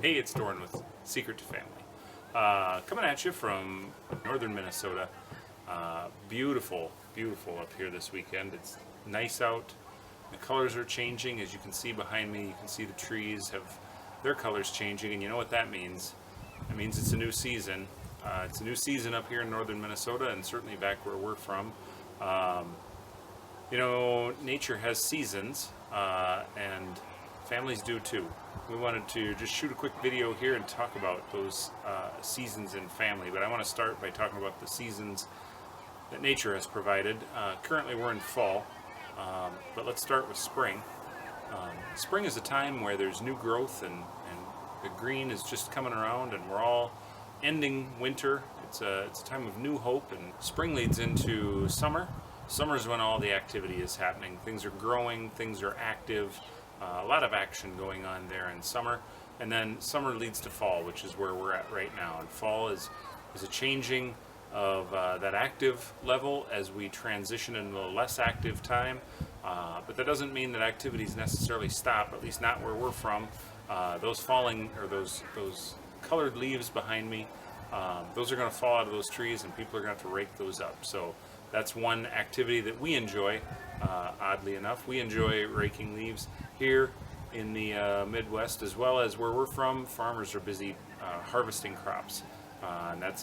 Hey, it's Doran with Secret to Family. Coming at you from northern Minnesota. Beautiful, beautiful up here this weekend. It's nice out. The colors are changing. As you can see behind me, you can see the trees have their colors changing, and you know what that means. It means it's a new season. It's a new season up here in northern Minnesota, and certainly back where we're from. Nature has seasons, and families do too. We wanted to just shoot a quick video here and talk about those seasons in family, but I want to start by talking about the seasons that nature has provided. Currently we're in fall, but let's start with spring. Spring is a time where there's new growth and the green is just coming around, and we're all ending winter. It's a time of new hope, and spring leads into summer. Summer is when all the activity is happening. Things are growing, things are active, a lot of action going on there in summer. And then summer leads to fall, which is where we're at right now. And fall is a changing of that active level as we transition into a less active time. But that doesn't mean that activities necessarily stop, at least not where we're from. Those falling, or those colored leaves behind me, those are going to fall out of those trees, and people are going to have to rake those up. So that's one activity that we enjoy. Oddly enough, we enjoy raking leaves here in the Midwest, as well as where we're from. Farmers are busy harvesting crops, and that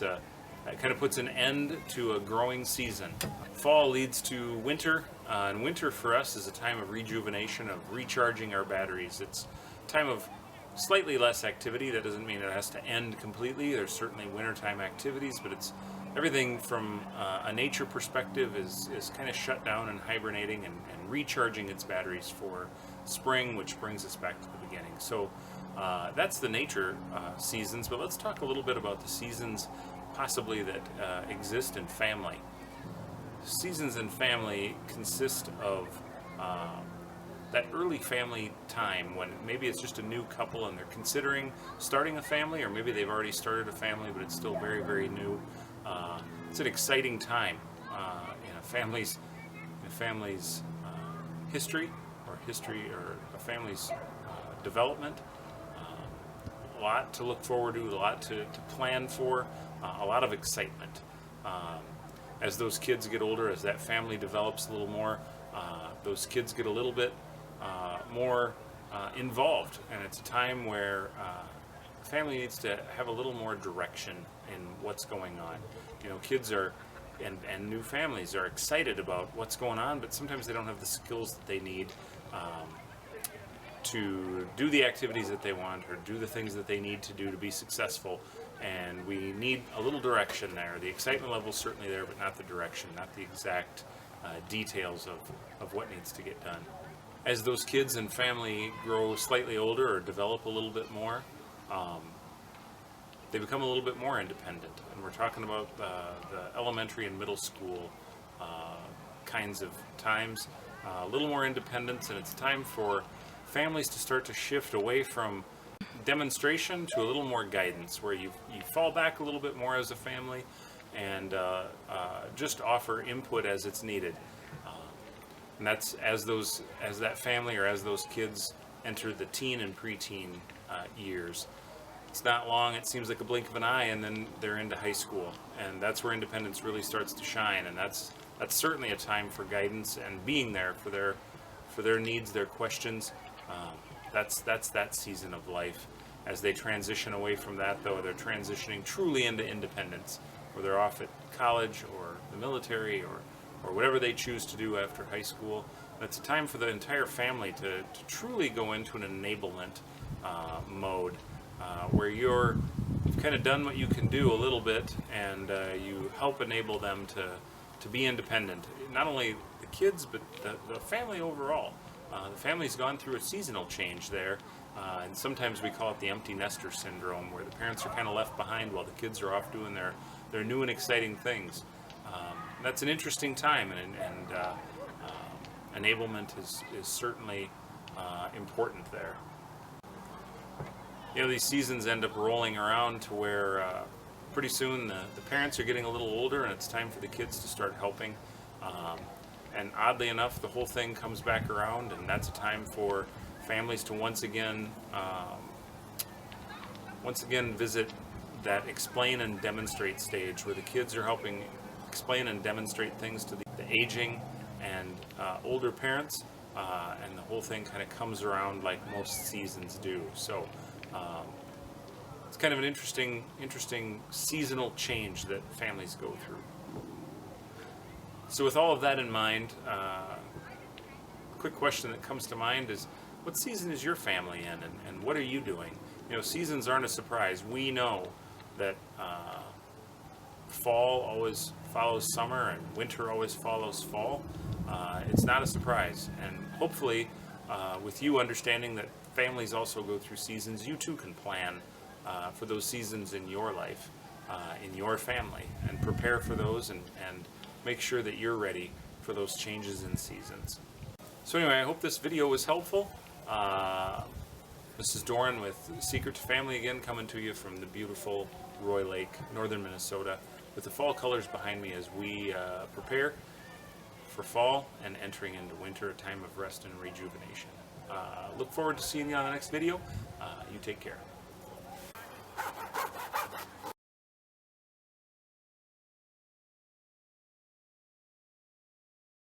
kind of puts an end to a growing season. Fall leads to winter, and winter for us is a time of rejuvenation, of recharging our batteries. It's a time of slightly less activity. That doesn't mean it has to end completely. There's certainly wintertime activities, but it's everything from a nature perspective is kind of shut down and hibernating and recharging its batteries for spring, which brings us back to the beginning. So that's the nature seasons, but let's talk a little bit about the seasons possibly that exist in family. Seasons in family consist of that early family time when maybe it's just a new couple and they're considering starting a family, or maybe they've already started a family but it's still very, very new. It's an exciting time in a family's history, or a family's development. A lot to look forward to, a lot to plan for, a lot of excitement. As those kids get older, as that family develops a little more, those kids get a little bit more involved, and it's a time where the family needs to have a little more direction in what's going on. Kids are and new families are excited about what's going on, but sometimes they don't have the skills that they need to do the activities that they want, or do the things that they need to do to be successful. And we need a little direction there. The excitement level is certainly there, but not the direction, not the exact details of what needs to get done. As those kids and family grow slightly older or develop a little bit more, they become a little bit more independent. And we're talking about the elementary and middle school kinds of times, a little more independence, and it's time for families to start to shift away from demonstration to a little more guidance, where you fall back a little bit more as a family and just offer input as it's needed. And that's as that family, or as those kids enter the teen and preteen years. It's not long, it seems like a blink of an eye, and then they're into high school, and that's where independence really starts to shine. And that's certainly a time for guidance and being there for their needs, their questions. That's that season of life. As they transition away from that, though, they're transitioning truly into independence, where they're off at college or the military or whatever they choose to do after high school. And it's a time for the entire family to truly go into an enablement mode, where you've kind of done what you can do a little bit, and you help enable them to be independent. Not only the kids, but the family overall. The family's gone through a seasonal change there, and sometimes we call it the empty nester syndrome, where the parents are kind of left behind while the kids are off doing their new and exciting things. That's an interesting time, and enablement is certainly important there. These seasons end up rolling around to where pretty soon the parents are getting a little older, and it's time for the kids to start helping. And oddly enough, the whole thing comes back around, and that's a time for families to once again once again visit that explain and demonstrate stage where the kids are helping explain and demonstrate things to the aging and older parents, and the whole thing kind of comes around like most seasons do. So it's kind of an interesting seasonal change that families go through. So with all of that in mind, quick question that comes to mind is, what season is your family in, and what are you doing? You know, seasons aren't a surprise. We know that fall always follows summer and winter always follows fall. It's not a surprise, and hopefully with you understanding that families also go through seasons, you too can plan for those seasons in your life, in your family, and prepare for those, and make sure that you're ready for those changes in seasons. So anyway, I hope this video was helpful. This is Doran with Secret to Family again, coming to you from the beautiful Roy Lake, northern Minnesota, with the fall colors behind me as we prepare for fall and entering into winter, a time of rest and rejuvenation. Look forward to seeing you on the next video. You take care.